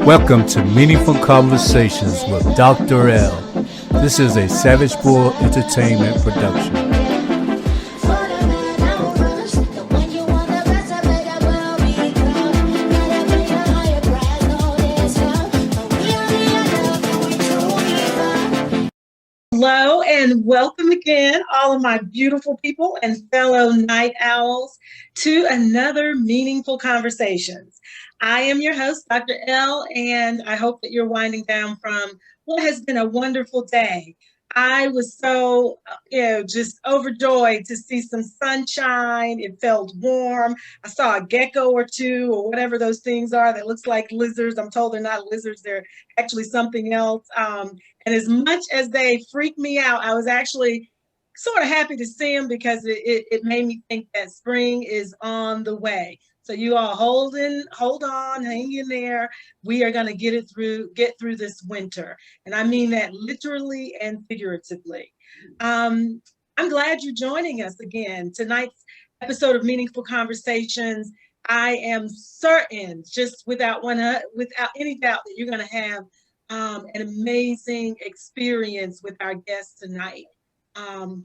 Welcome to Meaningful Conversations with Dr. L. This is a Savage Bull Entertainment production. Hello and welcome again, all of my beautiful people and fellow night owls, to another Meaningful Conversations. I am your host, Dr. L, and I hope that you're winding down from what has been a wonderful day. I was so, just overjoyed to see some sunshine. It felt warm. I saw a gecko or two or whatever those things are that looks like lizards. I'm told they're not lizards. They're actually something else. And as much as they freaked me out, I was actually sort of happy to see them because it made me think that spring is on the way. So you all hold on, hang in there. We are going to get through this winter. And I mean that literally and figuratively. I'm glad you're joining us again. Tonight's episode of Meaningful Conversations, I am certain, just without any doubt, that you're going to have an amazing experience with our guest tonight.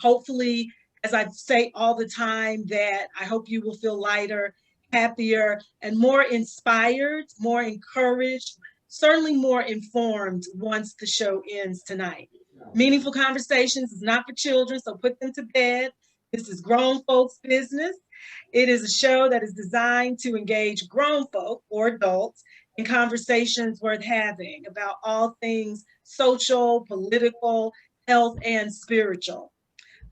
Hopefully, as I say all the time, that I hope you will feel lighter, happier, and more inspired, more encouraged, certainly more informed once the show ends tonight. Meaningful Conversations is not for children, so put them to bed. This is grown folks' business. It is a show that is designed to engage grown folk or adults in conversations worth having about all things social, political, health, and spiritual.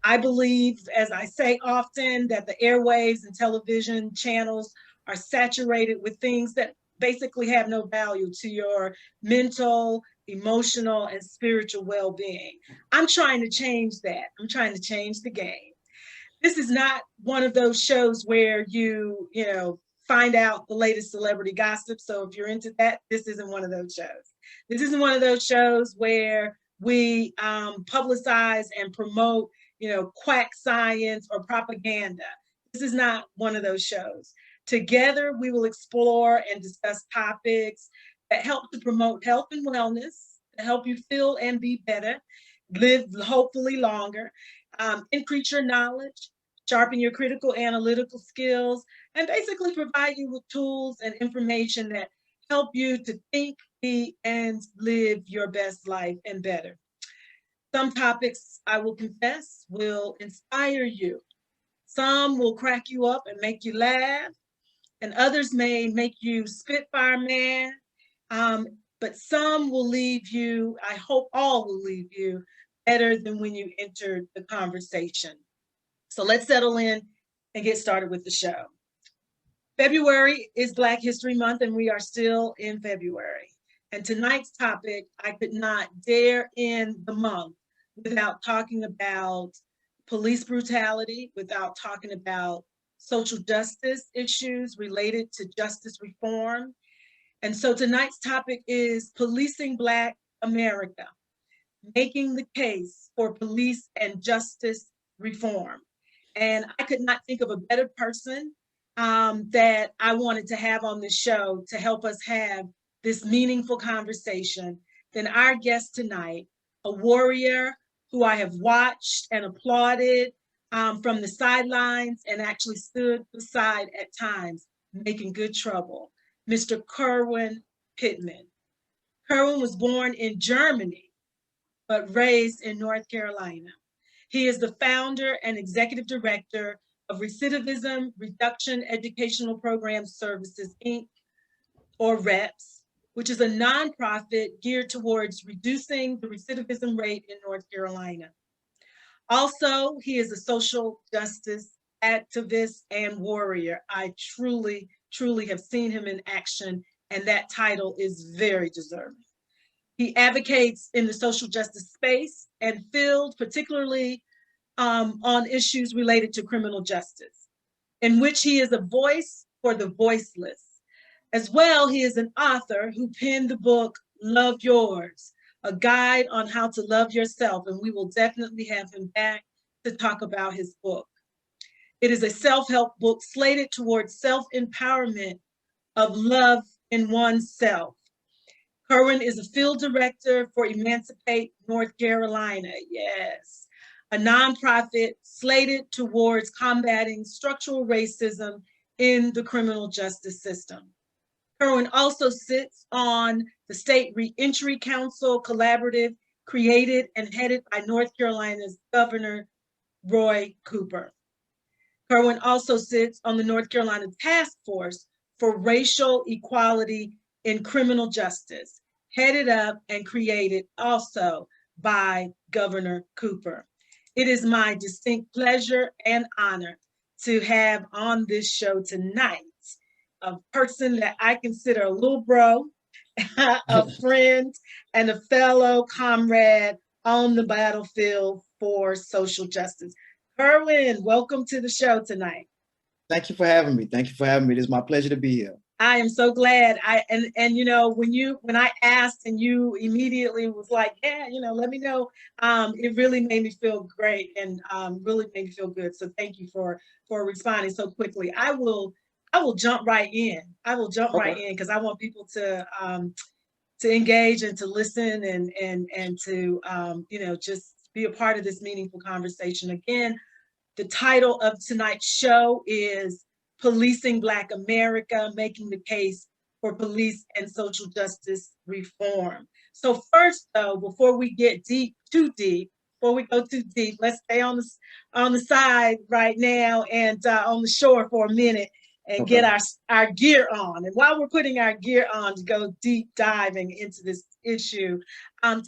I believe, as I say often, that the airwaves and television channels are saturated with things that basically have no value to your mental, emotional, and spiritual well-being. I'm trying to change that. I'm trying to change the game. This is not one of those shows where you find out the latest celebrity gossip. So if you're into that, this isn't one of those shows. This isn't one of those shows where we publicize and promote quack science or propaganda. This is not one of those shows. Together, we will explore and discuss topics that help to promote health and wellness, to help you feel and be better, live hopefully longer, increase your knowledge, sharpen your critical analytical skills, and basically provide you with tools and information that help you to think, be, and live your best life and better. Some topics, I will confess, will inspire you. Some will crack you up and make you laugh, and others may make you spitfire mad. But some will leave you, I hope all will leave you, better than when you entered the conversation. So let's settle in and get started with the show. February is Black History Month, and we are still in February. And tonight's topic, I could not dare end the month without talking about police brutality, without talking about social justice issues related to justice reform. And so tonight's topic is Policing Black America, making the case for police and justice reform. And I could not think of a better person that I wanted to have on this show to help us have this meaningful conversation than our guest tonight, a warrior who I have watched and applauded from the sidelines and actually stood beside at times, making good trouble, Mr. Kerwin Pittman. Kerwin was born in Germany, but raised in North Carolina. He is the founder and executive director of Recidivism Reduction Educational Program Services, Inc., or REPS, which is a nonprofit geared towards reducing the recidivism rate in North Carolina. Also, he is a social justice activist and warrior. I truly, truly have seen him in action, and that title is very deserving. He advocates in the social justice space and field, particularly on issues related to criminal justice, in which he is a voice for the voiceless. As well, he is an author who penned the book Love Yours, a guide on how to love yourself, and we will definitely have him back to talk about his book. It is a self-help book slated towards self-empowerment of love in oneself. Kerwin is a field director for Emancipate North Carolina, yes, a nonprofit slated towards combating structural racism in the criminal justice system. Kerwin also sits on the State Reentry Council Collaborative, created and headed by North Carolina's Governor Roy Cooper. Kerwin also sits on the North Carolina Task Force for Racial Equality in Criminal Justice, headed up and created also by Governor Cooper. It is my distinct pleasure and honor to have on this show tonight a person that I consider a little bro, a friend, and a fellow comrade on the battlefield for social justice. Kerwin, welcome to the show tonight. Thank you for having me. Thank you for having me. It is my pleasure to be here. I am so glad. And you know, when I asked and you immediately was like, yeah, let me know. It really made me feel great and really made me feel good. So thank you for responding so quickly. I will jump right in. I will jump right in because I want people to engage and to listen and to just be a part of this meaningful conversation. Again, the title of tonight's show is Policing Black America, Making the Case for Police and Social Justice Reform. So first, though, before we get too deep, let's stay on the side right now and on the shore for a minute and get our gear on. And while we're putting our gear on to go deep diving into this issue,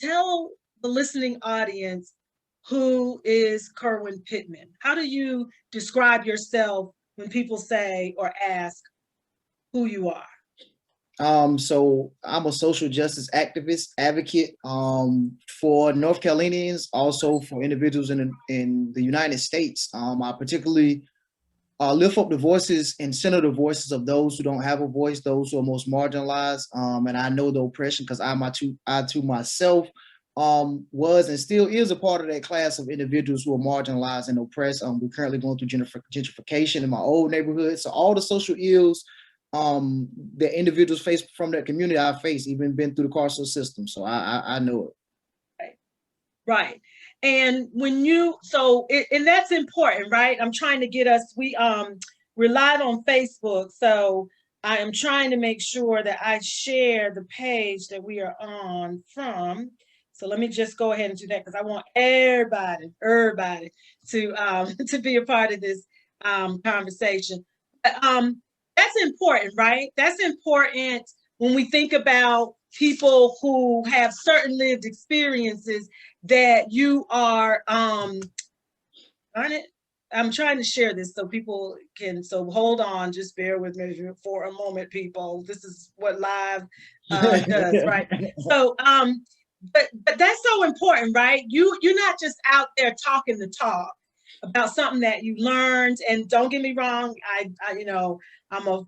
tell the listening audience, who is Kerwin Pittman? How do you describe yourself when people say or ask who you are? So I'm a social justice activist, advocate for North Carolinians, also for individuals in the United States. I particularly lift up the voices and center the voices of those who don't have a voice, those who are most marginalized. And I know the oppression because I too myself was and still is a part of that class of individuals who are marginalized and oppressed. We're currently going through gentrification in my old neighborhood. So all the social ills that individuals face from that community, I face, even been through the carceral system. So I know it. Right. And and that's important, right? I'm trying to get us, we're live on Facebook. So I am trying to make sure that I share the page that we are on from. So let me just go ahead and do that because I want everybody to be a part of this conversation. But that's important, right? That's important when we think about people who have certain lived experiences that you are I'm trying to share this so people can, so hold on, just bear with me for a moment, people. This is what live does, right? So but that's so important, right? You're not just out there talking the talk about something that you learned. And don't get me wrong, I'm a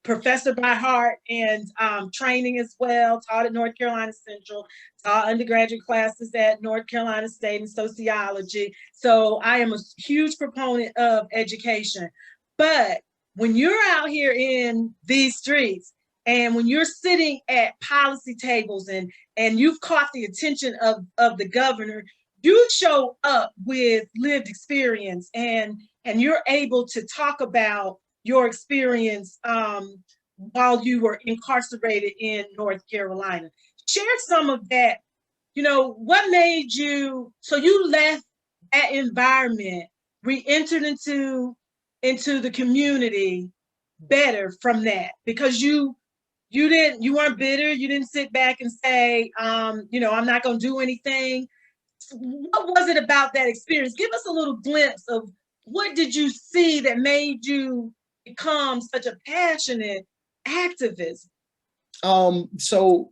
professor by heart and training as well, taught at North Carolina Central, taught undergraduate classes at North Carolina State in sociology. So I am a huge proponent of education. But when you're out here in these streets and when you're sitting at policy tables and you've caught the attention of the governor, you show up with lived experience and you're able to talk about your experience while you were incarcerated in North Carolina. Share some of that. What made you, so you left that environment, re-entered into the community better from that, because you weren't bitter. You didn't sit back and say, I'm not going to do anything. what was it about that experience? Give us a little glimpse of what did you see that made you become such a passionate activist? So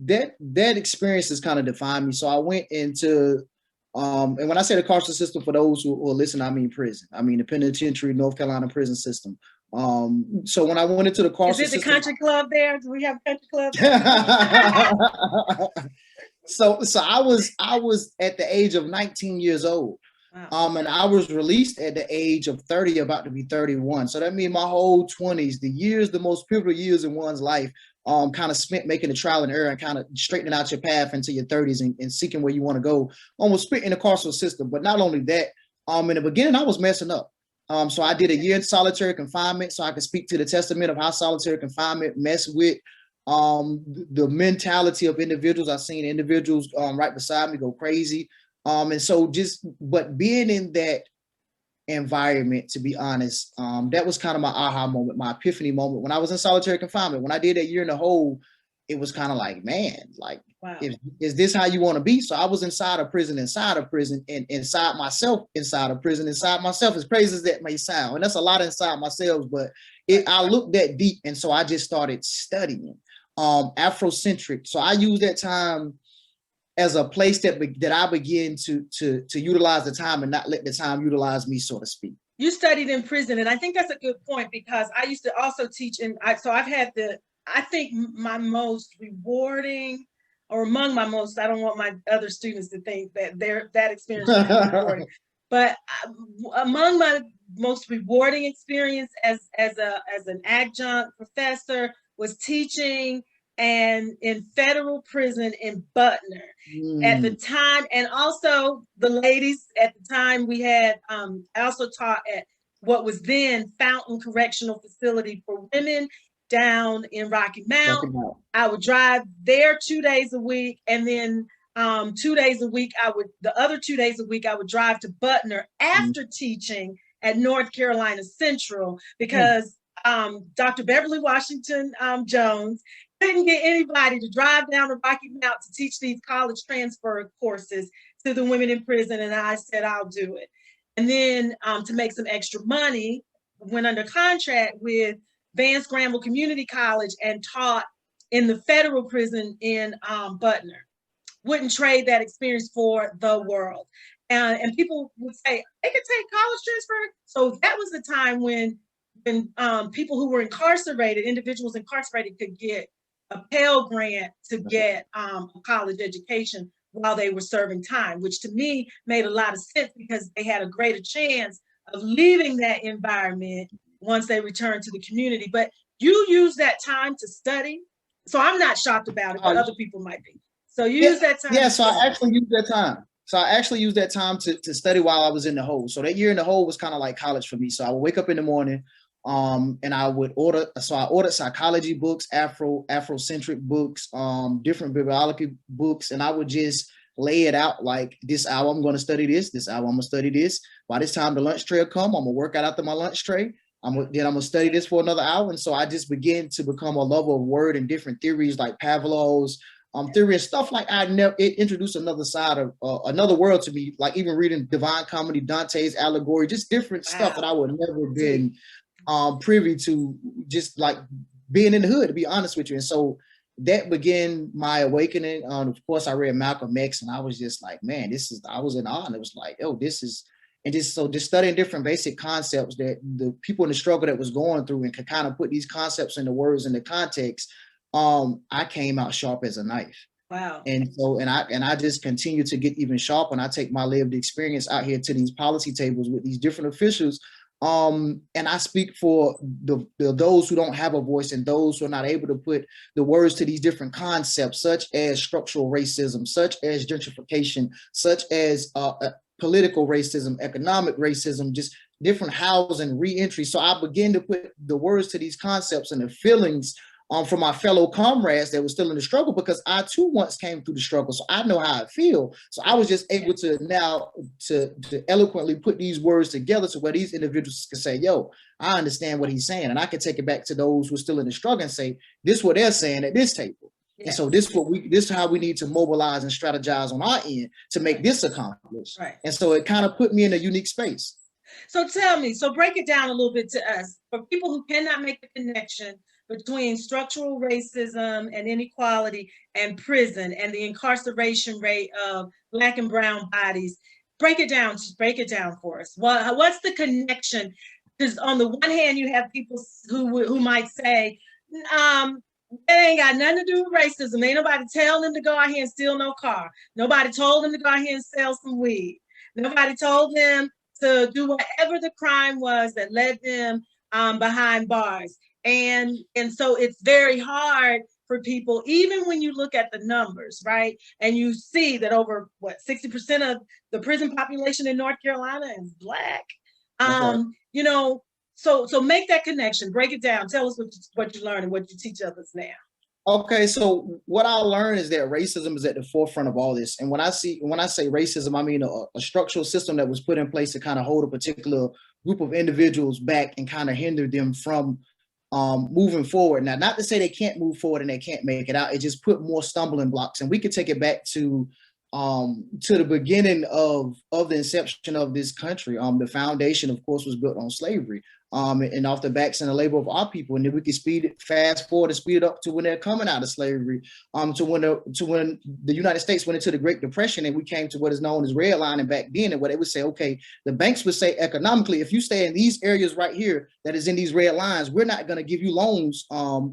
that experience has kind of defined me. So I went into and when I say the carceral system, for those who are listening, I mean prison. I mean the penitentiary, North Carolina prison system. So when I went into the carceral Is it the system, country club there? Do we have a country club? so I was at the age of 19 years old. Wow. And I was released at the age of 30, about to be 31. So that means my whole 20s, the most pivotal years in one's life, kind of spent making a trial and error and kind of straightening out your path into your 30s and seeking where you want to go, almost split in the carceral system. But not only that, in the beginning, I was messing up. So I did a year in solitary confinement so I could speak to the testament of how solitary confinement messed with the mentality of individuals. I've seen individuals right beside me go crazy. And so but being in that environment, to be honest, that was kind of my aha moment, my epiphany moment when I was in solitary confinement. When I did that year in the hole, it was kind of like, man, like, wow. Is this how you want to be? So I was inside of prison, and inside myself, inside of prison, inside myself, as crazy as that may sound. And that's a lot inside myself, but I looked that deep. And so I just started studying Afrocentric. So I used that time as a place that I begin to utilize the time and not let the time utilize me, so to speak. You studied in prison, and I think that's a good point because I used to also teach, so I've had I think my most rewarding, or among my most, I don't want my other students to think that that experience was rewarding, but among my most rewarding experience as an adjunct professor was teaching and in federal prison in Butner at the time. And also the ladies at the time we had, I also taught at what was then Fountain Correctional Facility for Women down in Rocky Mount. I would drive there 2 days a week. And then 2 days a week, the other 2 days a week, I would drive to Butner after teaching at North Carolina Central because Dr. Beverly Washington Jones couldn't get anybody to drive down to Rocky Mount to teach these college transfer courses to the women in prison. And I said, I'll do it. And then to make some extra money, went under contract with Vance Granville Community College and taught in the federal prison in Butner. Wouldn't trade that experience for the world. And people would say, they could take college transfer. So that was the time when people who were incarcerated, individuals incarcerated, could get a Pell Grant to get a college education while they were serving time, which to me made a lot of sense because they had a greater chance of leaving that environment once they returned to the community. But you use that time to study. So I'm not shocked about it, but other people might be. So you use that time. Yeah, so I actually used that time. So I actually used that time to study while I was in the hole. So that year in the hole was kind of like college for me. So I would wake up in the morning, and I would ordered psychology books, Afrocentric books, different bibliology books, and I would just lay it out like, this hour I'm going to study this hour I'm going to study this. By this time the lunch tray will come, I'm going to work out after my lunch tray. I'm going to study this for another hour. And so I just began to become a lover of word and different theories like Pavlov's theory and stuff like it introduced another side of another world to me, like even reading Divine Comedy, Dante's Allegory, just different stuff that I would never been privy to, just like being in the hood, to be honest with you. And so that began my awakening. Of course, I read Malcolm X, and I was just like, man, I was in awe. And it was like, oh, just studying different basic concepts that the people in the struggle that was going through and could kind of put these concepts into words in the context. I came out sharp as a knife. Wow. And so, and I just continue to get even sharper, and I take my lived experience out here to these policy tables with these different officials. And I speak for those who don't have a voice and those who are not able to put the words to these different concepts, such as structural racism, such as gentrification, such as political racism, economic racism, just different housing, reentry. So I begin to put the words to these concepts and the feelings for my fellow comrades that were still in the struggle, because I too once came through the struggle. So I know how I feel. So I was just able to now to eloquently put these words together to where these individuals can say, yo, I understand what he's saying. And I can take it back to those who are still in the struggle and say, this is what they're saying at this table. And so this is how we need to mobilize and strategize on our end to make this accomplished. Right. And so it kind of put me in a unique space. So tell me, so break it down a little bit to us. For people who cannot make the connection between structural racism and inequality and prison and the incarceration rate of Black and brown bodies, break it down for us. What's the connection? Because on the one hand, you have people who might say, it ain't got nothing to do with racism. Ain't nobody tell them to go out here and steal no car. Nobody told them to go out here and sell some weed. Nobody told them to do whatever the crime was that led them behind bars. And so it's very hard for people, even when you look at the numbers, right? And you see that over 60% of the prison population in North Carolina is Black. You know, so make that connection, break it down. Tell us what you learned and what you teach others now. Okay, so what I learned is that racism is at the forefront of all this. And when I say racism, I mean a structural system that was put in place to kind of hold a particular group of individuals back and kind of hinder them from moving forward. Now, not to say they can't move forward and they can't make it out. It just put more stumbling blocks. And we could take it back to the beginning of the inception of this country. The foundation, of course, was built on slavery. And off the backs and the labor of our people, and then we can fast forward and speed it up to when they're coming out of slavery, to when the United States went into the Great Depression, and we came to what is known as redlining back then, and what they would say, okay, the banks would say economically, if you stay in these areas right here that is in these red lines, we're not going to give you loans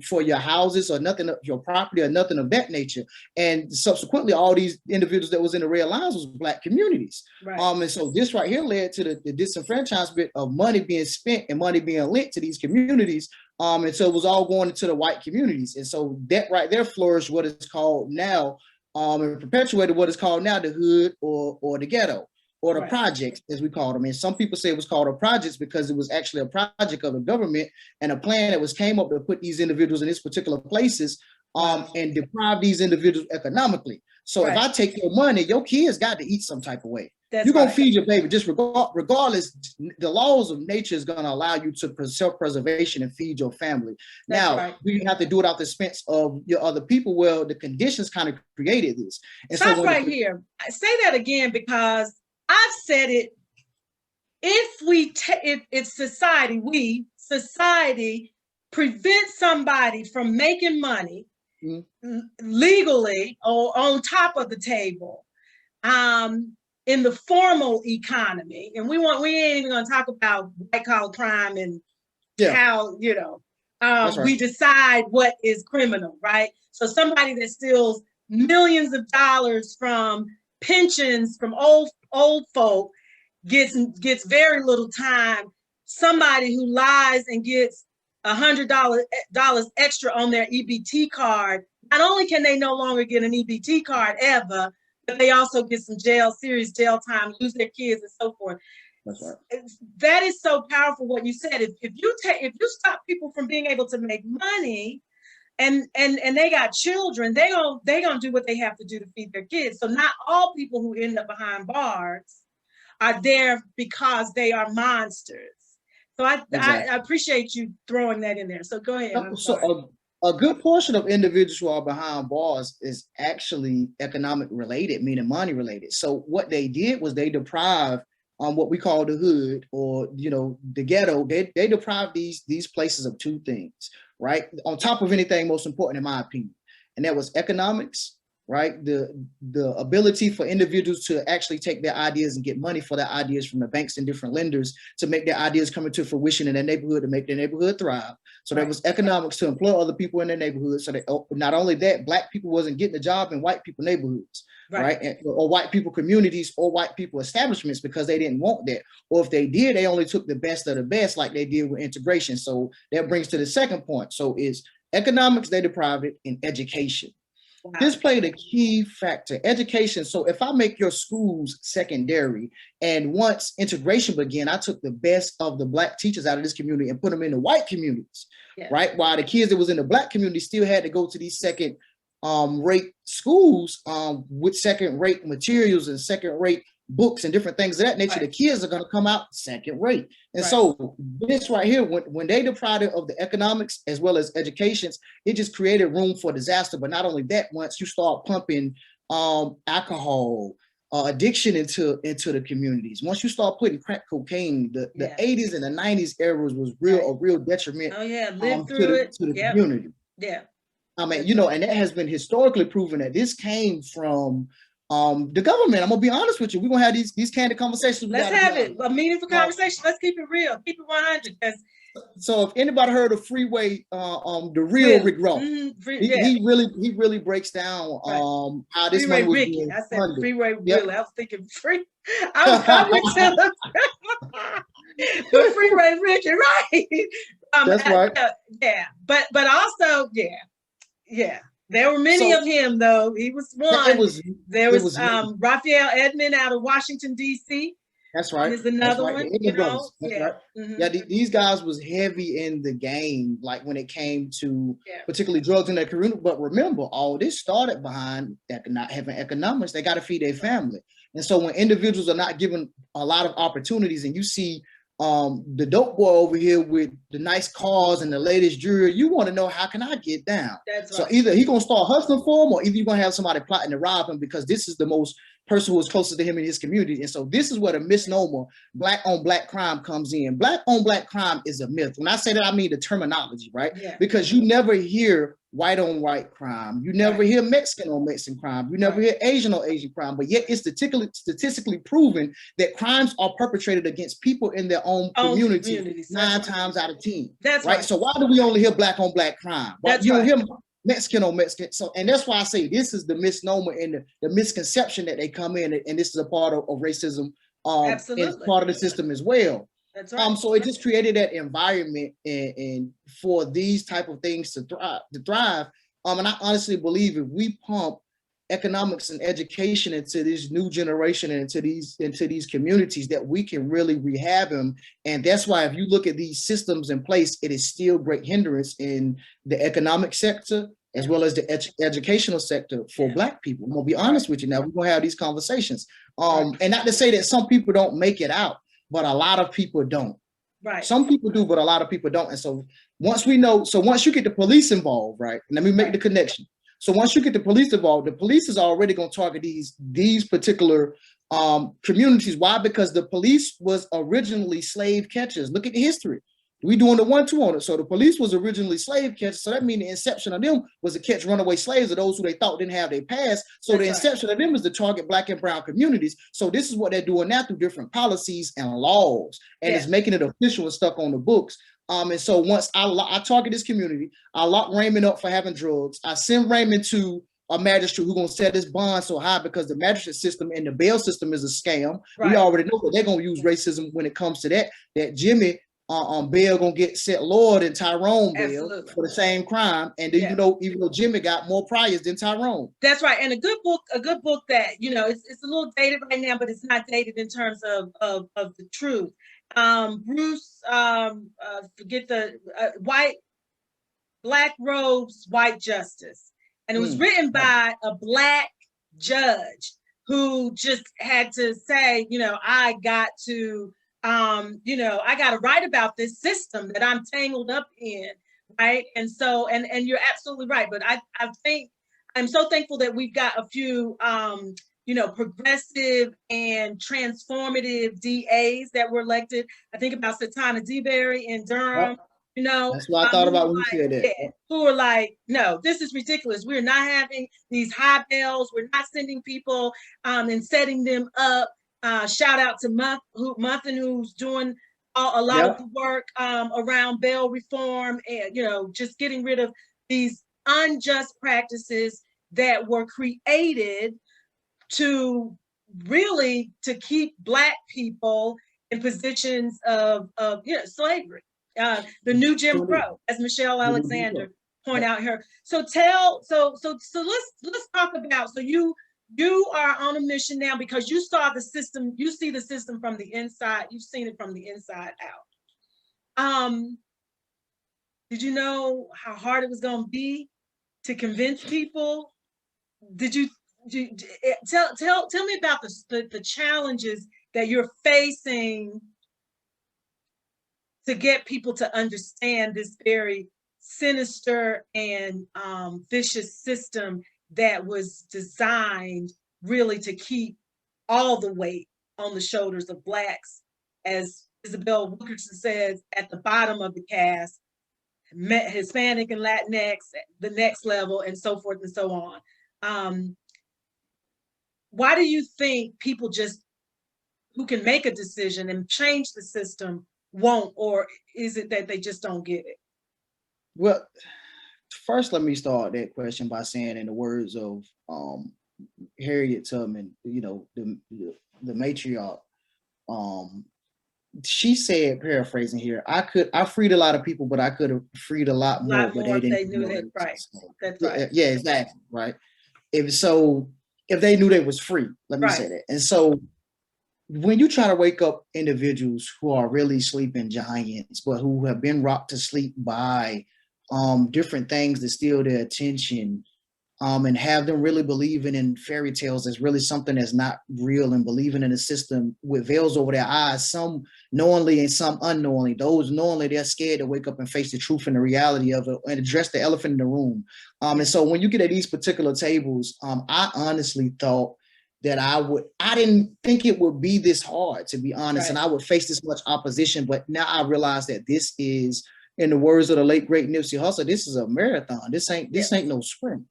for your houses or nothing of your property or nothing of that nature. And subsequently, all these individuals that was in the red lines was Black communities. Right. And so this right here led to the disenfranchisement of money being spent and money being linked to these communities. And so it was all going into the white communities. And so that right there flourished what is called now, and perpetuated what is called now the hood or the ghetto or the projects, as we call them. And some people say it was called a projects because it was actually a project of the government and a plan that came up to put these individuals in these particular places and deprive these individuals economically. So if I take your money, your kids got to eat some type of way. You're going to feed your baby, just regardless. The laws of nature is going to allow you to self-preservation and feed your family. Now, you have to do it at the expense of your other people. Well, the conditions kind of created this. And stop so right here. Say that again, because I've said it. If society prevents somebody from making money legally or on top of the table, in the formal economy, and we ain't even gonna talk about white collar crime and how, we decide what is criminal, right? So somebody that steals millions of dollars from pensions from old folk gets very little time. Somebody who lies and gets $100 extra on their EBT card, not only can they no longer get an EBT card ever, but they also get some serious jail time, lose their kids and so forth. That's right. That is so powerful what you said. If you stop people from being able to make money and they got children, they're gonna do what they have to do to feed their kids. So not all people who end up behind bars are there because they are monsters. So I appreciate you throwing that in there. So go ahead. A good portion of individuals who are behind bars is actually economic related, meaning money related. So what they did was they deprived what we call the hood or the ghetto. They deprived these places of two things, right? On top of anything most important, in my opinion, and that was economics, right? The ability for individuals to actually take their ideas and get money for their ideas from the banks and different lenders to make their ideas come into fruition in their neighborhood, to make their neighborhood thrive. So there was economics to employ other people in their neighborhood. So that not only that, Black people wasn't getting a job in white people neighborhoods, right? Or white people communities or white people establishments because they didn't want that. Or if they did, they only took the best of the best like they did with integration. So that brings to the second point. So it's economics, they deprived it, in education. Wow. This played a key factor, education. So if I make your schools secondary, and once integration began, I took the best of the Black teachers out of this community and put them in the white communities, right? While the kids that was in the Black community still had to go to these second rate schools with second rate materials and second rate books and different things of that nature, Right. the kids are going to come out second rate. And Right. so this right here, when they deprived it of the economics as well as educations, it just created room for disaster. But not only that, once you start pumping alcohol, addiction into the communities, once you start putting crack cocaine, the 80s and the 90s eras was a real detriment Live through it. to the community. Yeah. I mean, you know, and that has been historically proven that this came from the government. I'm gonna be honest with you. We're gonna have these candid conversations. Let's have it. A meaningful conversation. Let's keep it real. Keep it 100. So if anybody heard of Freeway, the real Rick Ross, he really breaks down how this money was Ricky. being I said funded. Freeway Willie. I was thinking free. I went to the Freeway Ricky, right? That's right. Yeah, but also, yeah. There were many of him, though. He was one. There was Raphael Edmond out of Washington, D.C. That's right. There's another one. You know? Right. Yeah, these guys was heavy in the game, like when it came to particularly drugs in their community. But remember, all this started behind not having economics. They got to feed their family. And so when individuals are not given a lot of opportunities, and you see the dope boy over here with the nice cars and the latest jewelry, you want to know, how can I get down? That's so right. Either he's gonna start hustling for him, or either you're gonna have somebody plotting to rob him, because this is the most person who is closest to him in his community. And so this is where the misnomer black on black crime comes in. Black on black crime is a myth. When I say that, I mean the terminology, right? Because you never hear white on white crime. You never hear Mexican on Mexican crime. You never hear Asian on Asian crime. But yet it's statistically proven that crimes are perpetrated against people in their own community 9 times out of 10. That's right. So why do we only hear black on black crime? You don't hear Mexican on Mexican. So, and that's why I say this is the misnomer and the misconception that they come in, and this is a part of racism. It's part of the system as well. That's right. So it just created that environment and for these type of things to thrive. And I honestly believe if we pump economics and education into this new generation and into these communities, that we can really rehab them. And that's why if you look at these systems in place, it is still great hindrance in the economic sector as well as the educational sector for Black people. I'm gonna be honest with you now. We're gonna have these conversations. And not to say that some people don't make it out, but a lot of people don't. Right. Some people do, but a lot of people don't. And so once you get the police involved, right? Let me make the connection. So once you get the police involved, the police is already going to target these particular communities. Why? Because the police was originally slave catchers. Look at the history. We doing the 1-2 on it. So the police was originally slave catchers. So that means the inception of them was to catch runaway slaves, or those who they thought didn't have their past. So the inception of them is to target Black and brown communities. So this is what they're doing now through different policies and laws, and it's making it official and stuck on the books. And so once I target this community, I lock Raymond up for having drugs. I send Raymond to a magistrate who's going to set his bond so high, because the magistrate system and the bail system is a scam. We already know that they're going to use racism when it comes to that Jimmy bail gonna get set lower than Tyrone bail for the same crime. And then, you know, even though Jimmy got more priors than Tyrone. That's right. And a good book that, you know, it's a little dated right now, but it's not dated in terms of the truth. Bruce, forget the Black Robes, White Justice. And it was written by a Black judge who just had to say, you know, I got to write about this system that I'm tangled up in, right? And so, and you're absolutely right. But I think I'm so thankful that we've got a few, progressive and transformative DAs that were elected. I think about Satana DeBerry in Durham. You know, that's what I thought about when you said that. Who are like, no, this is ridiculous. We're not having these high bells. We're not sending people and setting them up. Shout out to Muffin, who's doing a lot of the work around bail reform and, you know, just getting rid of these unjust practices that were created to keep Black people in positions of slavery. The new Jim Crow, as Michelle Alexander point out here. So let's talk about, so you are on a mission now because you saw the system, you see the system from the inside, you've seen it from the inside out. Did you know how hard it was going to be to convince people? tell me about the challenges that you're facing to get people to understand this very sinister and vicious system that was designed really to keep all the weight on the shoulders of Blacks, as Isabel Wilkerson says, at the bottom of the cast, Hispanic and Latinx, the next level, and so forth and so on. Why do you think people just who can make a decision and change the system won't, or is it that they just don't get it? Well, first, let me start that question by saying, in the words of Harriet Tubman, the matriarch, she said, paraphrasing here, I freed a lot of people, but I could have freed a lot more, but they didn't knew that. Right. That's right. Yeah, exactly. Right. If they knew they was free, let me say that. And so when you try to wake up individuals who are really sleeping giants, but who have been rocked to sleep by different things that steal their attention, and have them really believing in fairy tales as really something that's not real, and believing in a system with veils over their eyes, some knowingly and some unknowingly. Those knowingly, they're scared to wake up and face the truth and the reality of it and address the elephant in the room. And so when you get at these particular tables, I honestly thought that I didn't think it would be this hard, to be honest, and I would face this much opposition. But now I realize that this is, in the words of the late great Nipsey Hussle, this is a marathon. This ain't no sprint.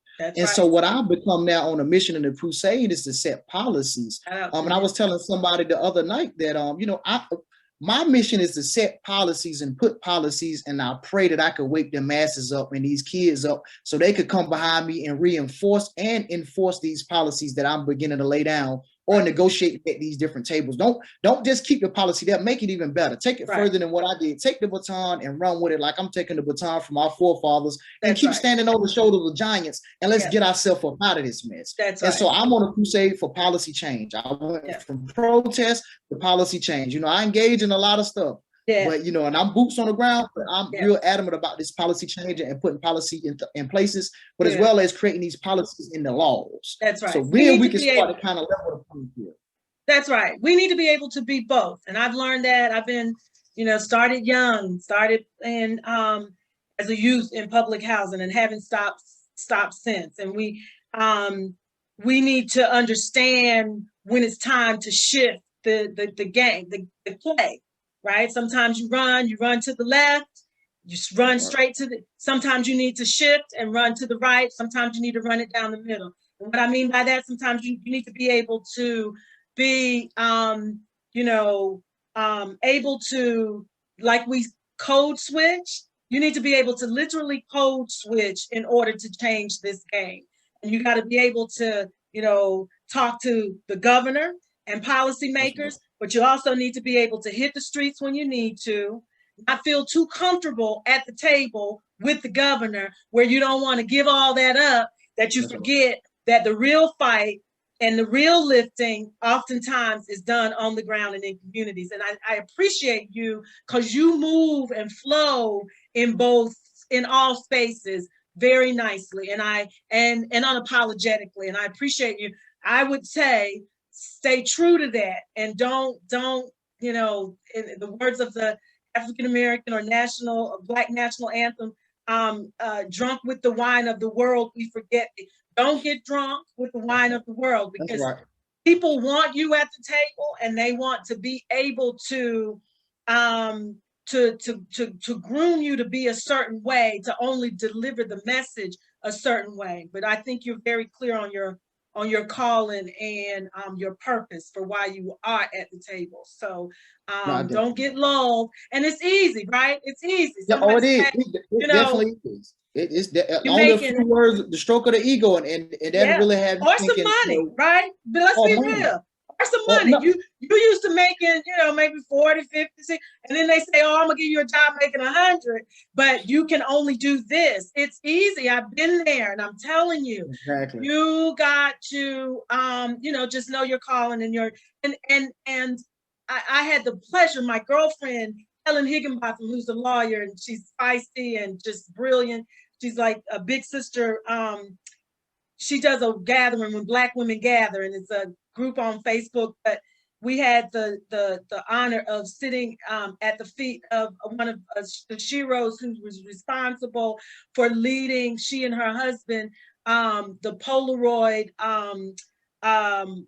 So what I've become now on a mission and a crusade is to set policies. And I was telling somebody the other night that my mission is to set policies and put policies, and I pray that I could wake the masses up and these kids up so they could come behind me and reinforce and enforce these policies that I'm beginning to lay down or negotiate at these different tables. Don't just keep the policy there, make it even better. Take it further than what I did. Take the baton and run with it like I'm taking the baton from our forefathers, and keep standing on the shoulders of giants, and let's get ourselves up out of this mess. So I'm on a crusade for policy change. I went from protest to policy change. I engage in a lot of stuff. But and I'm boots on the ground, but I'm real adamant about this policy change and putting policy in places, but as well as creating these policies in the laws. So then we can start to kind of level the playing field. That's right. We need to be able to be both. And I've learned that. I've been, started young, started in as a youth in public housing, and haven't stopped since. And we need to understand when it's time to shift the game, the play. Right? Sometimes you run to the left, you run straight to sometimes you need to shift and run to the right. Sometimes you need to run it down the middle. And what I mean by that, sometimes you need to be able to be, able to, like we code switch, you need to be able to literally code switch in order to change this game. And you got to be able to, talk to the governor and policymakers, but you also need to be able to hit the streets when you need to, not feel too comfortable at the table with the governor where you don't want to give all that up, that you forget that the real fight and the real lifting oftentimes is done on the ground and in communities. And I appreciate you because you move and flow in all spaces very nicely and unapologetically. And I appreciate you. I would say, stay true to that, and don't, in the words of the African American or Black national anthem, drunk with the wine of the world, we forget. Don't get drunk with the wine of the world, because people want you at the table, and they want to be able to groom you to be a certain way, to only deliver the message a certain way. But I think you're very clear on your calling and your purpose for why you are at the table. So don't get lulled. And it's easy, right? It's easy. It is. It definitely is. It's only a few words, the stroke of the ego, and that really have you thinking, some money, right? But let's be real. Or some money. No. You used to making, maybe 40, 50, 60, and then they say, oh, I'm gonna give you a job making 100, but you can only do this. It's easy. I've been there, and I'm telling you, you got to, just know your calling and and I had the pleasure, my girlfriend, Helen Higginbotham, who's a lawyer, and she's feisty and just brilliant. She's like a big sister. she does a gathering when Black women gather, and it's a group on Facebook. But we had the honor of sitting at the feet of one of the Sheroes who was responsible for leading, she and her husband, the Polaroid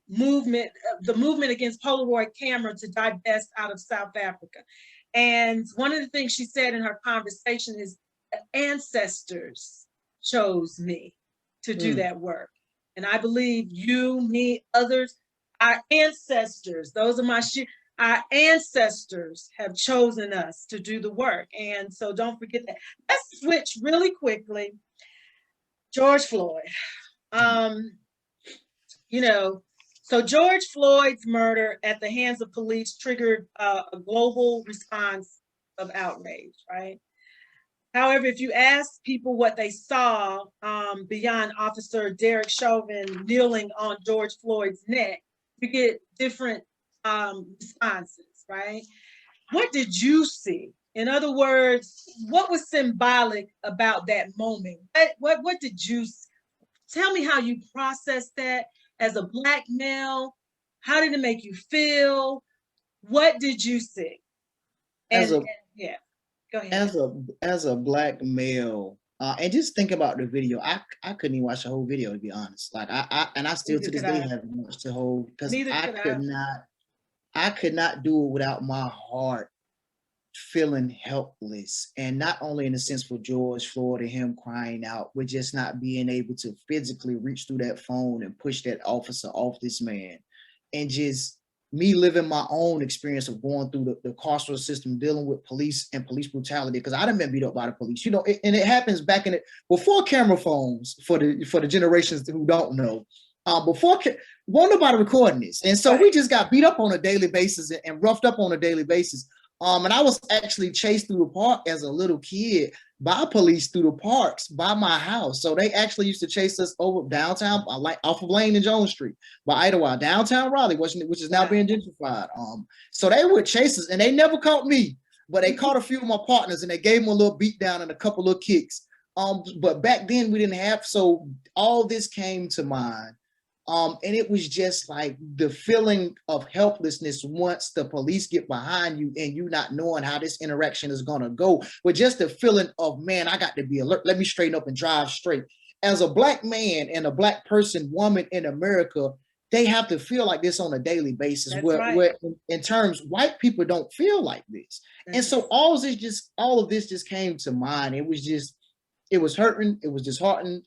movement, the movement against Polaroid camera to divest out of South Africa. And one of the things she said in her conversation is, ancestors chose me to do that work. And I believe you, me, others, our ancestors, those are our ancestors have chosen us to do the work. And so don't forget that. Let's switch really quickly. George Floyd. So George Floyd's murder at the hands of police triggered a global response of outrage, right? However, if you ask people what they saw beyond Officer Derek Chauvin kneeling on George Floyd's neck, you get different responses, right? What did you see? In other words, what was symbolic about that moment? What did you see? Tell me how you processed that as a Black male. How did it make you feel? What did you see? Yeah. Go ahead. As a Black male, and just think about the video. I couldn't even watch the whole video, to be honest. Like I still to this day haven't watched the whole, because I could not do it without my heart feeling helpless. And not only in the sense for George Floyd and him crying out, but just not being able to physically reach through that phone and push that officer off this man. And just me living my own experience of going through the carceral system, dealing with police and police brutality, because I done been beat up by the police, and it happens back in it before camera phones, for the generations who don't know. Before, wasn't nobody recording this, and so we just got beat up on a daily basis and roughed up on a daily basis. And I was actually chased through the park as a little kid by police through the parks by my house. So they actually used to chase us over downtown, like off of Lane and Jones Street, by Idlewild, downtown Raleigh, which is now being gentrified. So they would chase us, and they never caught me, but they caught a few of my partners, and they gave them a little beat down and a couple of kicks. But back then we didn't have, so all this came to mind. And it was just like the feeling of helplessness once the police get behind you and you not knowing how this interaction is gonna go. But just the feeling of, man, I got to be alert. Let me straighten up and drive straight. As a Black man and a Black person, woman in America, they have to feel like this on a daily basis. Where in terms, white people don't feel like this. And so all of this just came to mind. It was hurting. It was disheartening.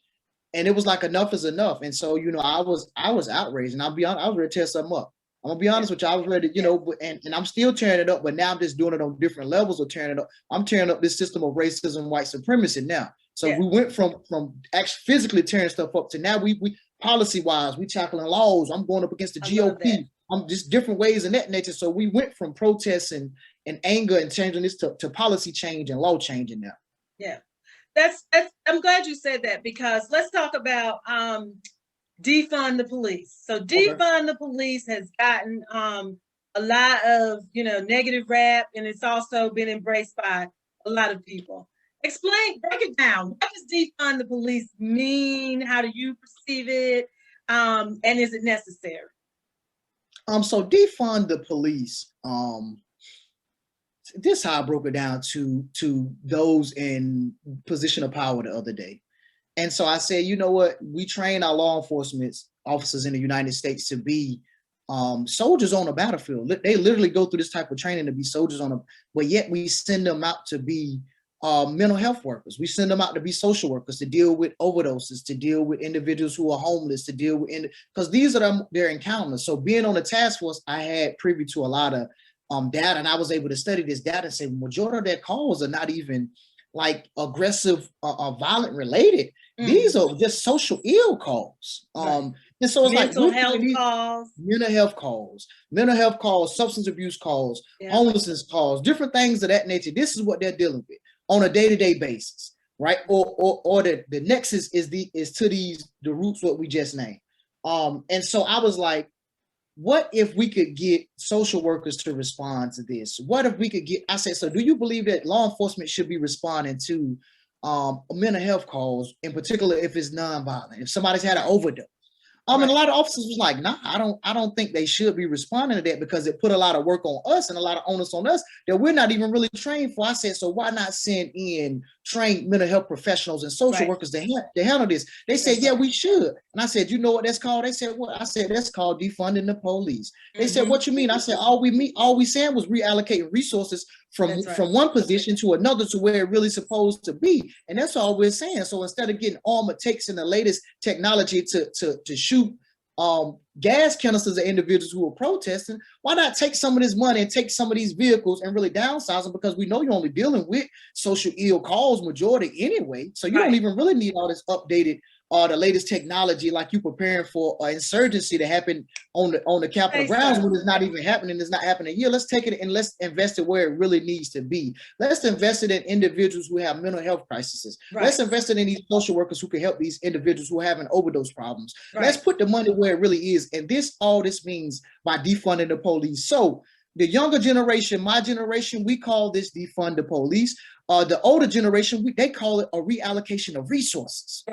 And it was like, enough is enough. And so, I was outraged, and I'll be honest, I was ready to tear something up. I'm gonna be honest with you. I was ready, and I'm still tearing it up, but now I'm just doing it on different levels of tearing it up. I'm tearing up this system of racism, white supremacy now. So we went from actually physically tearing stuff up to now we policy-wise, we tackling laws. I'm going up against the GOP. I'm just different ways in that nature. So we went from protests and anger and changing this to policy change and law changing now. Yeah. That's I'm glad you said that, because let's talk about defund the police. So defund the police has gotten a lot of negative rap, and it's also been embraced by a lot of people. Break it down. What does defund the police mean? How do you perceive it? And is it necessary? So defund the police. This is how I broke it down to those in position of power the other day. And so I said, you know what? We train our law enforcement officers in the United States to be soldiers on a battlefield. They literally go through this type of training to be soldiers but yet we send them out to be mental health workers. We send them out to be social workers, to deal with overdoses, to deal with individuals who are homeless, to deal with, because these are their encounters. So being on the task force, I had privy to a lot of data, and I was able to study this data and say majority of their calls are not even like aggressive or violent related. These are just social ill calls. And so it's mental health calls, substance abuse calls, homelessness calls, different things of that nature. This is what they're dealing with on a day-to-day basis, right? Or the nexus is to the roots what we just named. And so I was like, what if we could get social workers to respond to this? What if we could I said, so do you believe that law enforcement should be responding to mental health calls, in particular if it's nonviolent, if somebody's had an overdose. And a lot of officers was like, nah, I don't think they should be responding to that because it put a lot of work on us and a lot of onus on us that we're not even really trained for. I said, so why not send in trained mental health professionals and social workers to handle this? They said, yeah, we should. And I said, you know what that's called? They said, what? I said, that's called defunding the police. They said, what you mean? I said, all we saying was reallocating resources from one position to another to where it really supposed to be. And that's all we're saying. So instead of getting armored takes in the latest technology to shoot gas canisters at individuals who are protesting, why not take some of this money and take some of these vehicles and really downsize them? Because we know you're only dealing with social ill calls majority anyway. So you don't even really need all this updated the latest technology like you preparing for an insurgency to happen on the Capitol grounds when it's not even happening. It's not happening here. Let's take it and let's invest it where it really needs to be. Let's invest it in individuals who have mental health crises. Let's invest it in these social workers who can help these individuals who are having overdose problems. Let's put the money where it really is. And all this means by defunding the police. So the younger generation, my generation, we call this defund the police. The older generation, they call it a reallocation of resources.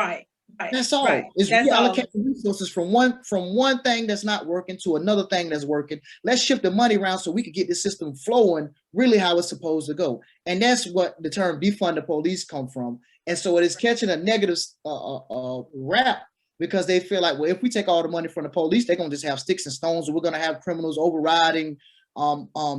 That's all. It's reallocating resources from one thing that's not working to another thing that's working. Let's shift the money around so we can get the system flowing really how it's supposed to go. And that's what the term defund the police come from. And so it is catching a negative rap because they feel like, well, if we take all the money from the police, they're gonna just have sticks and stones, and we're gonna have criminals overriding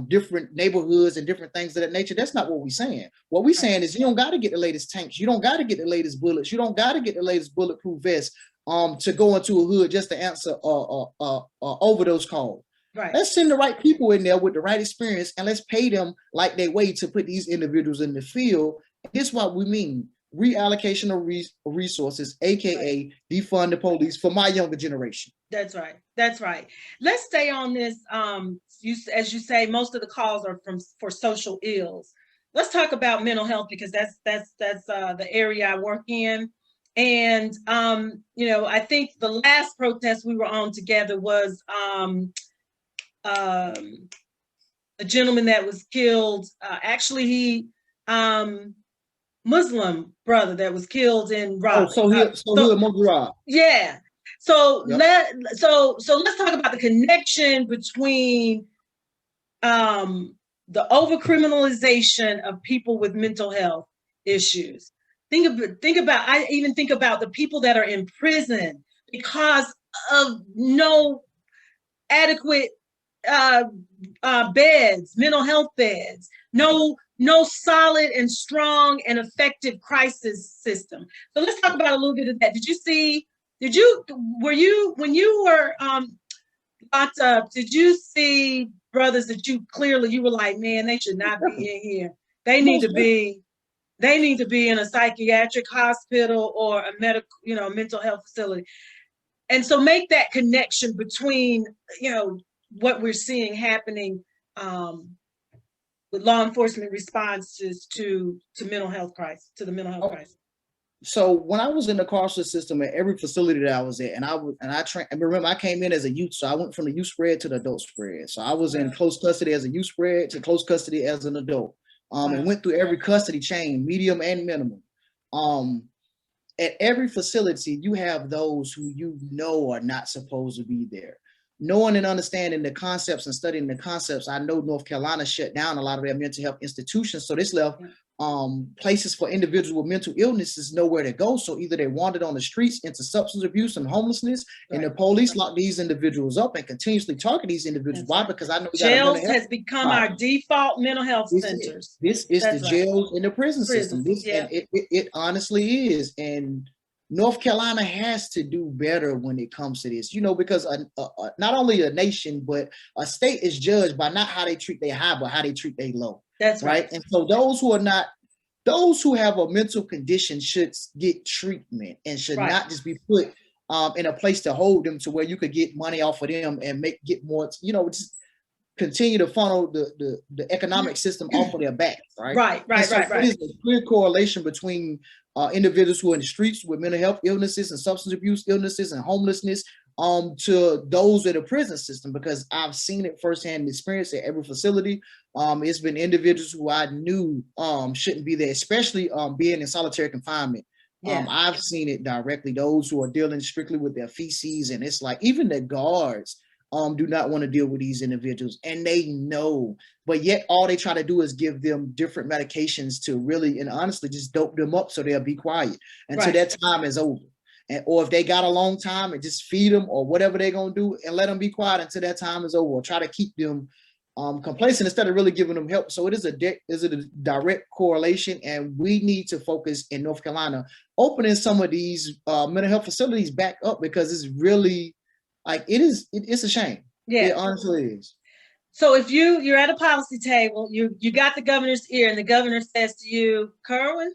different neighborhoods and different things of that nature. That's not what we're saying. What we're saying is you don't got to get the latest tanks. You don't got to get the latest bullets. You don't got to get the latest bulletproof vest to go into a hood just to answer overdose call. Let's send the right people in there with the right experience and let's pay them like they weigh to put these individuals in the field. This is what we mean. Reallocation of resources, aka defund the police for my younger generation. That's right. That's right. Let's stay on this. As you say, most of the calls are for social ills. Let's talk about mental health because that's the area I work in. And I think the last protest we were on together was a gentleman that was killed. Actually, he Muslim brother that was killed in Raleigh. So a Muslim. Yeah. So let's talk about the connection between the overcriminalization of people with mental health issues. I even think about the people that are in prison because of no adequate beds, mental health beds, no solid and strong and effective crisis system. So let's talk about a little bit of that. When you were locked up, did you see brothers that you were like, man, they should not be in here. They need to be in a psychiatric hospital or a mental health facility. And so make that connection between, what we're seeing happening with law enforcement responses to mental health crisis, to the mental health crisis. So when I was in the carceral system at every facility that I was at, remember I came in as a youth, so I went from the youth spread to the adult spread. So I was in close custody as a youth spread to close custody as an adult, and went through every custody chain, medium and minimum. At every facility, you have those who are not supposed to be there. Knowing and understanding the concepts and studying the concepts, I know North Carolina shut down a lot of their mental health institutions, so this left places for individuals with mental illnesses nowhere to go. So either they wandered on the streets into substance abuse and homelessness, and the police lock these individuals up and continuously target these individuals. Why? Because I know jails has become our default mental health centers. This is the jails and the prison system. It honestly is. And North Carolina has to do better when it comes to this, because not only a nation, but a state is judged by not how they treat their high, but how they treat their low. That's right. And so those who have a mental condition should get treatment and should not just be put in a place to hold them to where you could get money off of them and get more, just continue to funnel the economic system off of their backs, right? Right. There's a clear correlation between individuals who are in the streets with mental health illnesses and substance abuse illnesses and homelessness to those in the prison system, because I've seen it firsthand experience at every facility. It's been individuals who I knew shouldn't be there, especially being in solitary confinement. Yeah. I've seen it directly, those who are dealing strictly with their feces, and it's like even the guards do not want to deal with these individuals, and they know, but yet all they try to do is give them different medications to really and honestly just dope them up so they'll be quiet until that time is over. And, or if they got a long time, and just feed them or whatever they're gonna do and let them be quiet until that time is over, or try to keep them complacent instead of really giving them help. So it is a direct correlation, and we need to focus in North Carolina opening some of these mental health facilities back up, because it's really like it's a shame. Yeah, it honestly is. So if you're at a policy table, you got the governor's ear, and the governor says to you, Kerwin,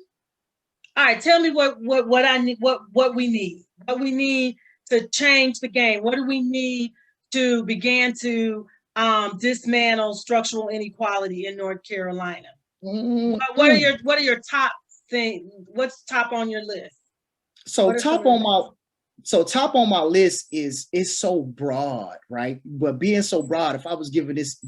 all right, tell me what I need, what we need to change the game. What do we need to begin to dismantle structural inequality in North Carolina? What are your top things? What's top on your list? So top on my list is so broad, right? But being so broad, if I was given this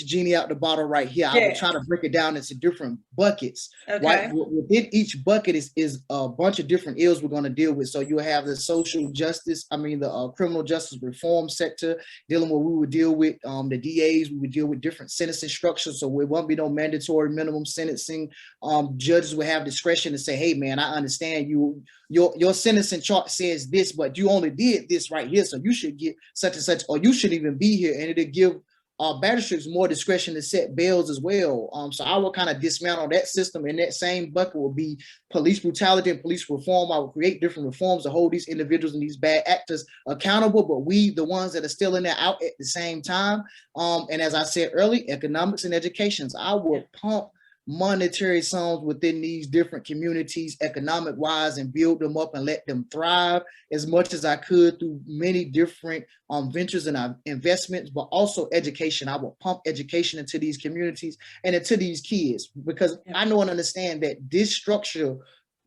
genie out the bottle right here, I would try to break it down into different buckets. Okay. Right? Within each bucket is a bunch of different ills we're going to deal with. So you have the the criminal justice reform sector, dealing with, we would deal with the DAs, we would deal with different sentencing structures. So there won't be no mandatory minimum sentencing. Judges would have discretion to say, hey man, I understand your sentencing chart says this, but you only did this right here, so you should get such and such, or you shouldn't even be here. And it'll give magistrates more discretion to set bails as well. So I will kind of dismantle that system. In that same bucket will be police brutality and police reform. I will create different reforms to hold these individuals and these bad actors accountable, but we, the ones that are still in there, out at the same time. And as I said earlier, economics and education. I will pump monetary sums within these different communities economic wise and build them up and let them thrive as much as I could through many different ventures and investments, but also education. I will pump education into these communities and into these kids, because I know and understand that this structure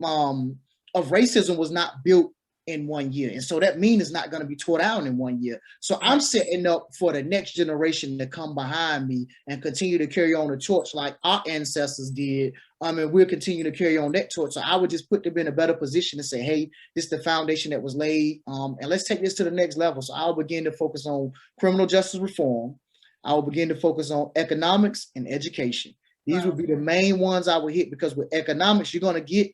of racism was not built in 1 year. And so that means it's not going to be taught out in 1 year. So I'm setting up for the next generation to come behind me and continue to carry on the torch like our ancestors did. And we'll continue to carry on that torch. So I would just put them in a better position to say, hey, this is the foundation that was laid. And let's take this to the next level. So I'll begin to focus on criminal justice reform. I will begin to focus on economics and education. These would be the main ones I would hit, because with economics, you're going to get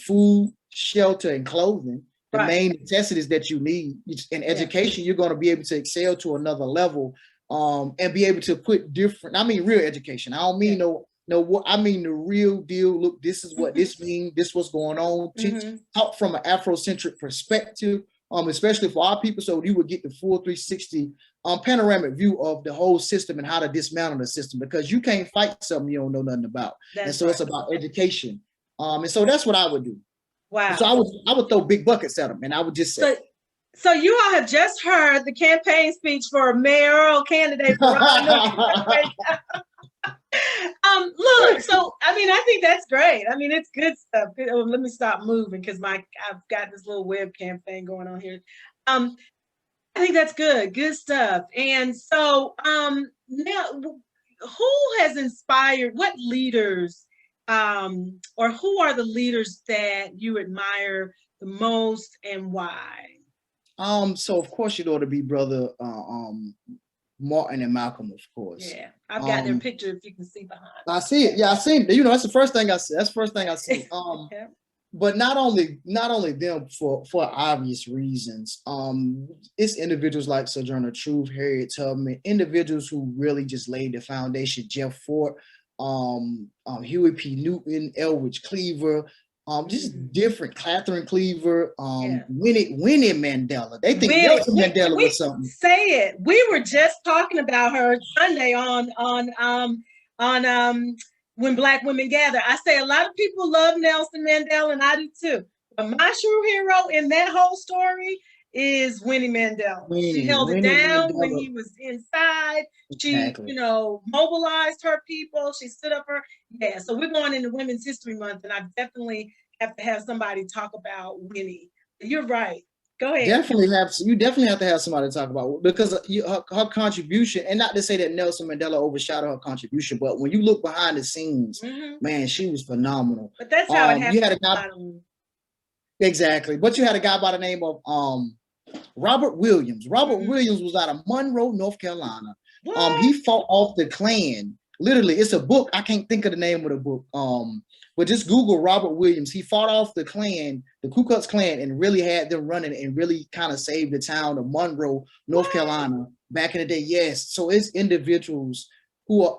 food, shelter, and clothing, the main necessities that you need. In education, you're going to be able to excel to another level, and be able to put different, real education. I don't mean I mean the real deal. Look, this is what this means. This what's going on. Talk from an Afrocentric perspective, especially for our people, so you would get the full 360 panoramic view of the whole system and how to dismantle the system, because you can't fight something you don't know nothing about. And so it's about education. And so that's what I would do. Wow. So I would throw big buckets at them, and I would just say. So you all have just heard the campaign speech for a mayoral candidate for look, so I think that's great. It's good stuff. Let me stop moving, because I've got this little webcam thing going on here. I think that's good stuff. And so now, who has inspired, what leaders or who are the leaders that you admire the most, and why? So of course to be brother Martin and Malcolm, of course. Yeah, I've got their picture, if you can see behind. I see it. Yeah, I seen it. That's the first thing I see. But not only them for obvious reasons. It's individuals like Sojourner Truth, Harriet Tubman, individuals who really just laid the foundation. Jeff Fort, Huey P. Newton, Elwood Cleaver, just different. Catherine Cleaver, Winnie Mandela. They think Nelson Mandela was something. Say it. We were just talking about her Sunday on When Black Women Gather. I say a lot of people love Nelson Mandela, and I do too. But my true hero in that whole story is Winnie Mandela. She held it down when he was inside. She, mobilized her people. She stood up for. Yeah. So we're going into Women's History Month, and I definitely have to have somebody talk about Winnie. You're right. Go ahead. You definitely have to have somebody to talk about, because her contribution, and not to say that Nelson Mandela overshadowed her contribution, but when you look behind the scenes, man, she was phenomenal. But that's how it happens. You had a guy, exactly, but you had a guy by the name of Robert Williams. Robert Williams was out of Monroe, North Carolina. He fought off the Klan. Literally, it's a book. I can't think of the name of the book. But just Google Robert Williams. He fought off the Klan, the Ku Klux Klan, and really had them running and really kind of saved the town of Monroe, North Carolina back in the day. Yes. So it's individuals who are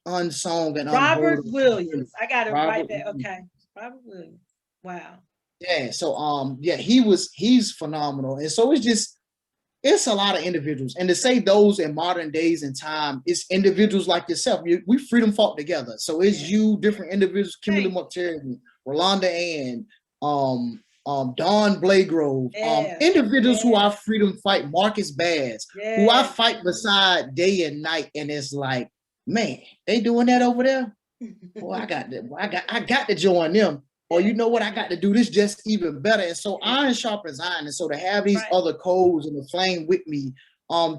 unsung and Robert Williams. I got it right there. Okay. Robert Williams. Wow. Yeah. So he's phenomenal. And so it's a lot of individuals. And to say those in modern days and time, it's individuals like yourself. We freedom fought together. So it's you, different individuals, Kimberly McTerry, Rolanda Ann, Don Blagrove, individuals who are freedom fight, Marcus Bass, who I fight beside day and night. And it's like, man, they doing that over there. Boy, I got to join them. Or you know what, I got to do this just even better. And so iron sharpens iron. And so to have these other codes and the flame with me,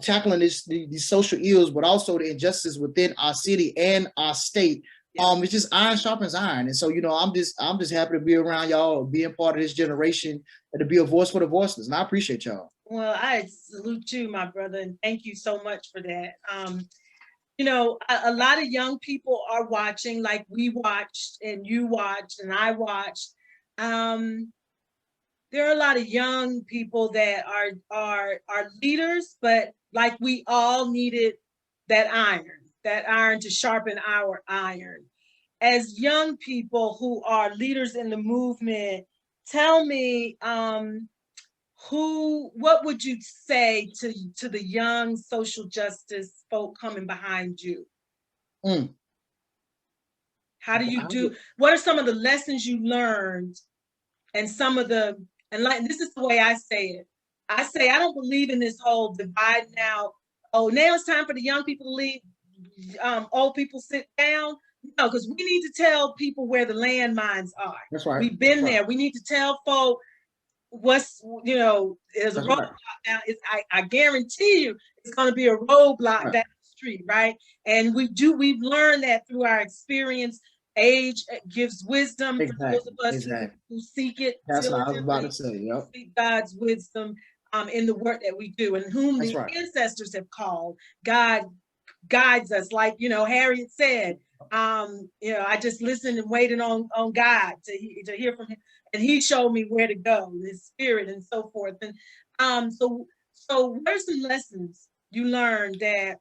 tackling these social ills, but also the injustice within our city and our state, it's just iron sharpens iron. And so, I'm just happy to be around y'all, being part of this generation, and to be a voice for the voiceless. And I appreciate y'all. Well, I salute you, my brother, and thank you so much for that. A lot of young people are watching, like we watched and you watched and I watched. There are a lot of young people that are leaders, but like we all needed that iron to sharpen our iron. As young people who are leaders in the movement, tell me, what would you say to the young social justice folk coming behind you? How do you what are some of the lessons you learned, and this is the way I say it. I say, I don't believe in this whole divide now. Oh, now it's time for the young people to lead, old people sit down. No, because we need to tell people where the landmines are. That's right. We've been there. We need to tell folk there's a roadblock now. I guarantee you it's going to be a roadblock down the street, right? And we've learned that through our experience. Age gives wisdom for those of us who seek it. That's what I was about to say. Yep. Seek God's wisdom in the work that we do, and whom the ancestors have called. God guides us, like Harriet said. I just listened and waited on God to hear from him, and he showed me where to go, his spirit and so forth. And so what are some lessons you learned that,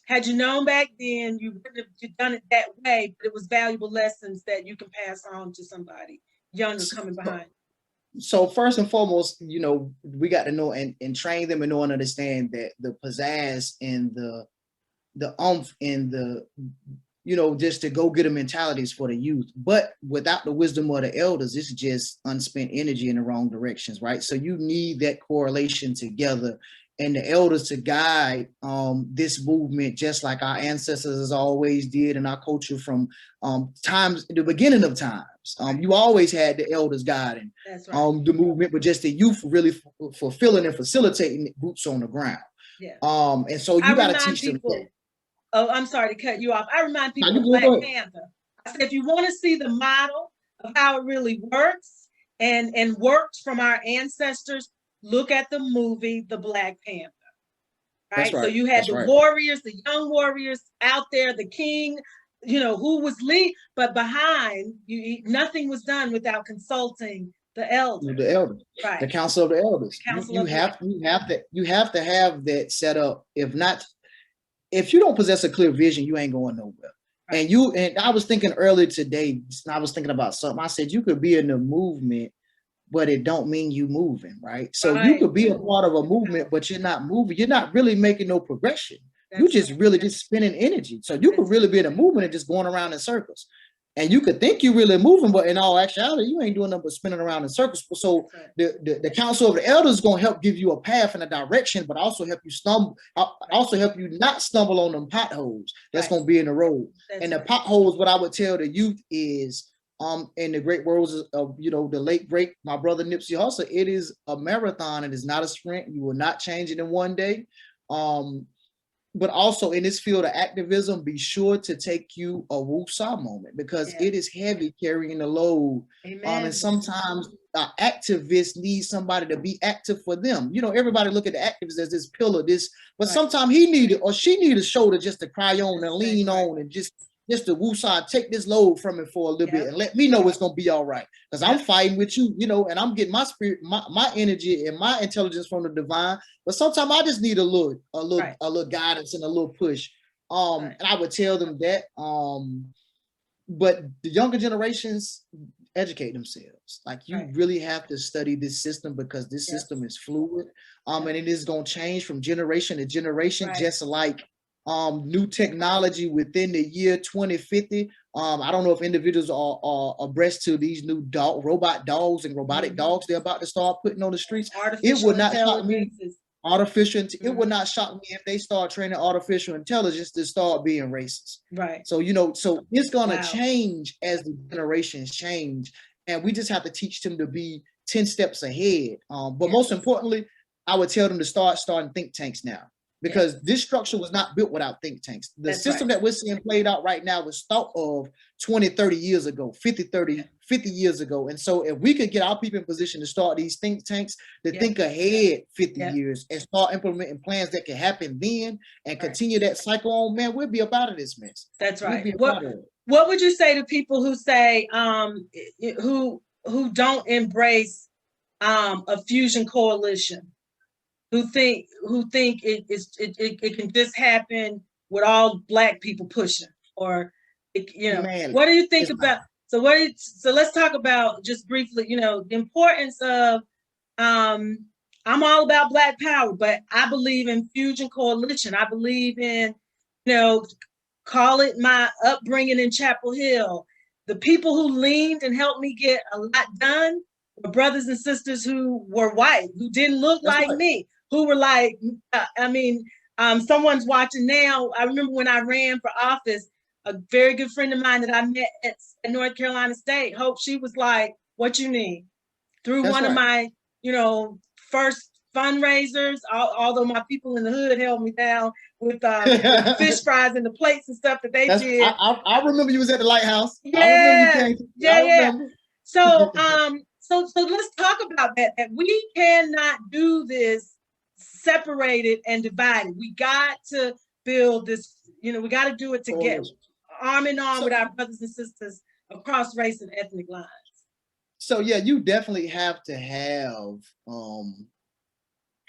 had you known back then, you wouldn't have done it that way, but it was valuable lessons that you can pass on to somebody younger coming behind? So first and foremost, we got to know and train them and know and understand that the pizzazz and the oomph and the just to go get the mentalities for the youth, but without the wisdom of the elders, it's just unspent energy in the wrong directions, right? So you need that correlation together, and the elders to guide this movement, just like our ancestors always did in our culture from the beginning of times. You always had the elders guiding the movement, but just the youth really fulfilling and facilitating boots on the ground. Yeah. And so you got to teach them that. Oh, I'm sorry to cut you off. I remind people of Black Panther. I said, if you want to see the model of how it really works and worked from our ancestors, look at the movie, The Black Panther. Right? So you had warriors, the young warriors out there, the king, who was lead, but behind you, nothing was done without consulting the elders. The elders, right? The council of the elders. You have to have that set up. If you don't possess a clear vision, you ain't going nowhere. Right. And I was thinking earlier today, I was thinking about something. I said, you could be in the movement, but it don't mean you moving, right? So you could be a part of a movement, but you're not moving. You're not really making no progression. You just really just spending energy. So you could really be in a movement and just going around in circles. And you could think you're really moving, but in all actuality, you ain't doing nothing but spinning around in circles. So the council of the elders is going to help give you a path and a direction, but also help you not stumble on them potholes that's going to be in the road. And the potholes, what I would tell the youth is, in the great words of, the late great my brother Nipsey Hussle, it is a marathon. It is not a sprint. You will not change it in one day. But also in this field of activism, be sure to take you a woosah moment, because it is heavy carrying the load. And sometimes activists need somebody to be active for them. Everybody look at the activists as this pillar, but sometimes he needed or she needed a shoulder just to cry on and lean on and just to woosah, take this load from it for a little bit and let me know it's gonna be all right. Because I'm fighting with you, and I'm getting my spirit, my energy and my intelligence from the divine. But sometimes I just need a little guidance and a little push. And I would tell them that. But the younger generations educate themselves. Like you really have to study this system, because this system is fluid. And it is gonna change from generation to generation, just like new technology within the year 2050. I don't know if individuals are abreast to these new robot dogs and robotic dogs they're about to start putting on the streets. It would not shock me. It would not shock me if they start training artificial intelligence to start being racist. Right. So, so it's gonna change as the generations change, and we just have to teach them to be 10 steps ahead. But most importantly, I would tell them to starting think tanks now. Because this structure was not built without think tanks. The system that we're seeing played out right now was thought of 20, 30 years ago, 50 years ago. And so if we could get our people in position to start these think tanks, to think ahead 50 years and start implementing plans that can happen then and continue that cycle on, man, we'll be up out of this mess. That's right. What would you say to people who say, who don't embrace a fusion coalition? Who think it can just happen with all Black people pushing, or man, what do you think about? So let's talk about just briefly, the importance of. I'm all about Black power, but I believe in fusion coalition. I believe in, call it my upbringing in Chapel Hill. The people who leaned and helped me get a lot done were brothers and sisters who were white, who didn't look like me. Who were like, someone's watching now. I remember when I ran for office, a very good friend of mine that I met at North Carolina State, Hope, she was like, what you need? Through one of my, first fundraisers, although my people in the hood held me down with fish fries and the plates and stuff that they did. I remember you was at the lighthouse. Yeah. So let's talk about that we cannot do this separated and divided. We got to build this, we got to do it together, arm in arm with our brothers and sisters across race and ethnic lines. So yeah, you definitely have to have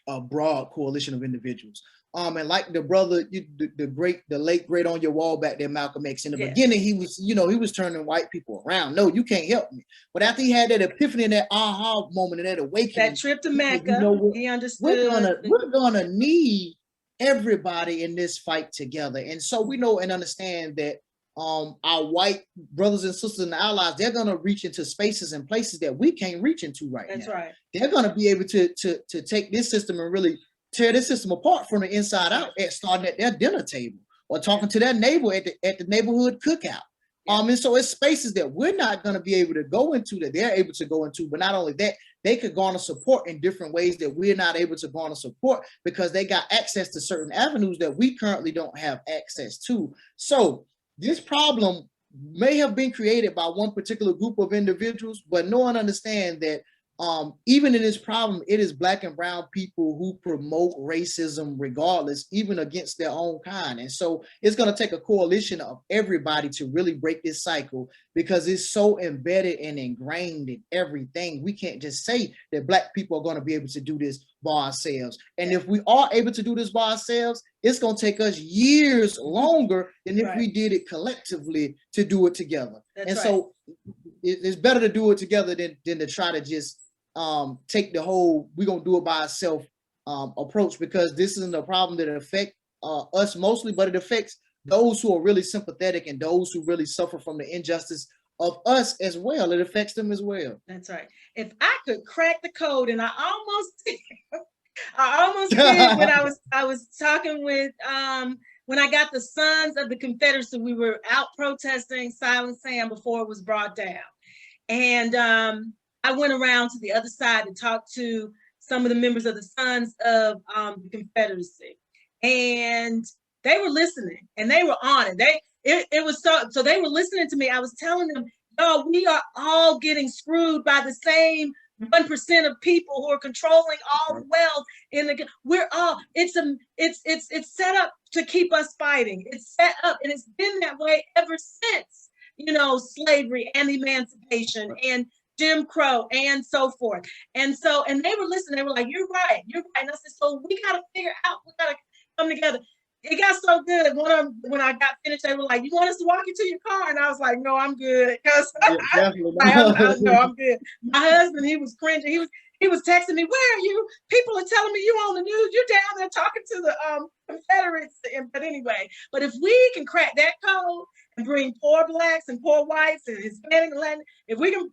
a broad coalition of individuals. And like the brother, the late great on your wall back there, Malcolm X. In the beginning, he was turning white people around. No, you can't help me. But after he had that epiphany and that aha moment and that awakening, that trip to Mecca, he understood. We're gonna need everybody in this fight together. And so we know and understand that our white brothers and sisters and allies, they're gonna reach into spaces and places that we can't reach into right now. That's right. They're gonna be able to take this system and really tear this system apart from the inside out, starting at their dinner table or talking to their neighbor at the neighborhood cookout. And so it's spaces that we're not going to be able to go into that they're able to go into. But not only that, they could garner support in different ways that we're not able to garner support because they got access to certain avenues that we currently don't have access to. So this problem may have been created by one particular group of individuals, but no one understands that even in this problem, it is Black and brown people who promote racism regardless, even against their own kind. And so it's going to take a coalition of everybody to really break this cycle, because it's so embedded and ingrained in everything. We can't just say that Black people are going to be able to do this by ourselves. And if we are able to do this by ourselves, it's going to take us years longer than if we did it collectively to do it together. So it's better to do it together than to try to just take the whole we're gonna do it by ourselves approach, because this isn't a problem that affects us mostly, but it affects those who are really sympathetic and those who really suffer from the injustice of us as well. It affects them as well. That's right. If I could crack the code, and I almost did when I was talking with when I got the Sons of the Confederacy, we were out protesting Silent Sam before it was brought down. And I went around to the other side to talk to some of the members of the Sons of the Confederacy. And they were listening and they were on it. It was so they were listening to me. I was telling them, y'all, we are all getting screwed by the same 1% of people who are controlling all the wealth in the we're all it's set up to keep us fighting. It's set up and it's been that way ever since, slavery and emancipation and Jim Crow and so forth. And they were listening, they were like, you're right. And I said, so we gotta figure out, we gotta come together. It got so good. When I got finished, they were like, "You want us to walk you to your car?" And I was like, "No, I'm good." Because I'm good. My husband, he was cringing. He was texting me, "Where are you? People are telling me you on the news. You're down there talking to the Confederates." But anyway, but if we can crack that code and bring poor blacks and poor whites and Hispanic and Latin, if we can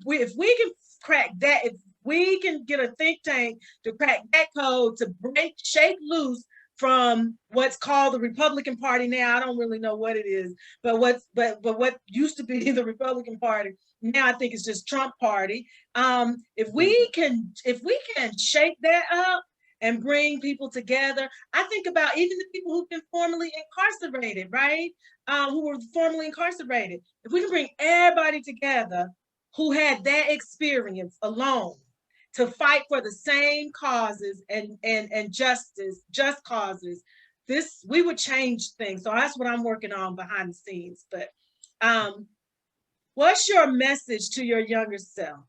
crack that, if we can get a think tank to crack that code to shake loose from what's called the Republican Party now. I don't really know what it is, but what used to be the Republican Party now I think it's just Trump Party. If we can shake that up and bring people together, I think about even the people who've been formerly incarcerated, right? Who were formerly incarcerated. If we can bring everybody together who had that experience alone, to fight for the same causes and just causes, we would change things. So that's what I'm working on behind the scenes. But what's your message to your younger self?